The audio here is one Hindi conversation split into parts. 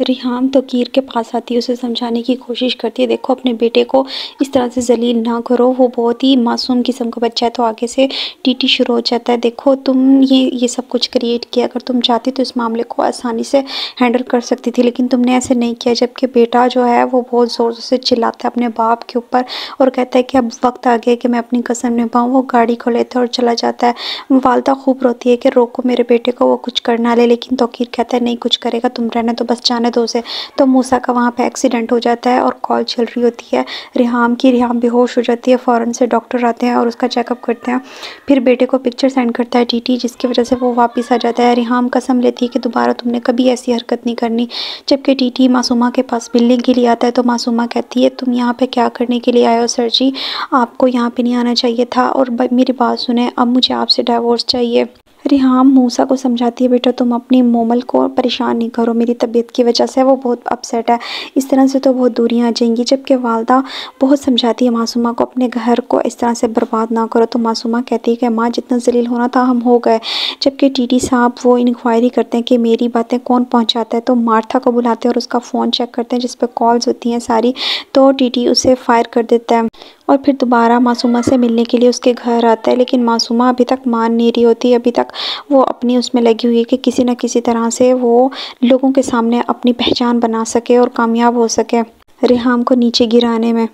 रिहाम तोकीर के पास आती है, उसे समझाने की कोशिश करती है, देखो अपने बेटे को इस तरह से ज़लील ना करो, वो बहुत ही मासूम किस्म का बच्चा है। तो आगे से टीटी शुरू हो जाता है, देखो तुम ये सब कुछ क्रिएट किया, अगर तुम चाहती तो इस मामले को आसानी से हैंडल कर सकती थी, लेकिन तुमने ऐसे नहीं किया। जबकि बेटा जो है वो बहुत ज़ोर से चिल्लाता है अपने बाप के ऊपर और कहता है कि अब वक्त आ गया कि मैं अपनी कसम निभाऊँ। वो गाड़ी को लेता है और चला जाता है। वालदा खूब रोती है कि रोको मेरे बेटे को, वो कुछ कर ना ले, लेकिन तोकीर कहता है नहीं कुछ करेगा, तुम रहने दो, बस जाने दो उसे। तो मूसा का वहाँ पे एक्सीडेंट हो जाता है और कॉल चल रही होती है रिहाम की। रिहाम बेहोश हो जाती है, फ़ौरन से डॉक्टर आते हैं और उसका चेकअप करते हैं। फिर बेटे को पिक्चर सेंड करता है टीटी, जिसकी वजह से वो वापस आ जाता है। रिहाम कसम लेती है कि दोबारा तुमने कभी ऐसी हरकत नहीं करनी। जबकि टीटी मासूमा के पास मिलने के लिए आता है तो मासूमा कहती है तुम यहाँ पे क्या करने के लिए आए हो सर जी, आपको यहाँ पे नहीं आना चाहिए था, और मेरी बात सुने, अब मुझे आपसे डाइवोर्स चाहिए। रिहाम मूसा को समझाती है बेटा तुम अपनी मोमल को परेशान नहीं करो, मेरी तबीयत की वजह से वो बहुत अपसेट है, इस तरह से तो बहुत दूरियां आ जाएंगी। जबकि वालदा बहुत समझाती है मासूमा को अपने घर को इस तरह से बर्बाद ना करो, तो मासूमा कहती है कि माँ जितना जलील होना था हम हो गए। जबकि टीटी साहब वो इंक्वायरी करते हैं कि मेरी बातें कौन पहुँचाता है, तो मार्था को बुलाते हैं और उसका फ़ोन चेक करते हैं जिस पर कॉल्स होती हैं सारी। तो टीटी उसे फायर कर देता है और फिर दोबारा मासूमा से मिलने के लिए उसके घर आता है, लेकिन मासूमा अभी तक मान नहीं रही होती। अभी तक वो अपनी उसमें लगी हुई है कि किसी न किसी तरह से वो लोगों के सामने अपनी पहचान बना सके और कामयाब हो सके रिहाम को नीचे गिराने में।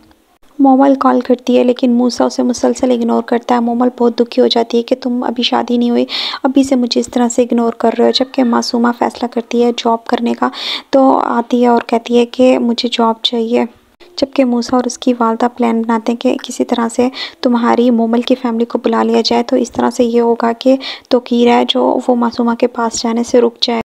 मोमल कॉल करती है, लेकिन मूसा उसे मुसलसल इग्नोर करता है। मोमल बहुत दुखी हो जाती है कि तुम अभी शादी नहीं हुई, अभी से मुझे इस तरह से इग्नोर कर रहे हो। जबकि मासूमा फ़ैसला करती है जॉब करने का, तो आती है और कहती है कि मुझे जॉब चाहिए। जबकि मूसा और उसकी वालदा प्लान बनाते हैं कि किसी तरह से तुम्हारी मोमल की फैमिली को बुला लिया जाए, तो इस तरह से ये होगा कि तोकीर है जो वो मासूमा के पास जाने से रुक जाए।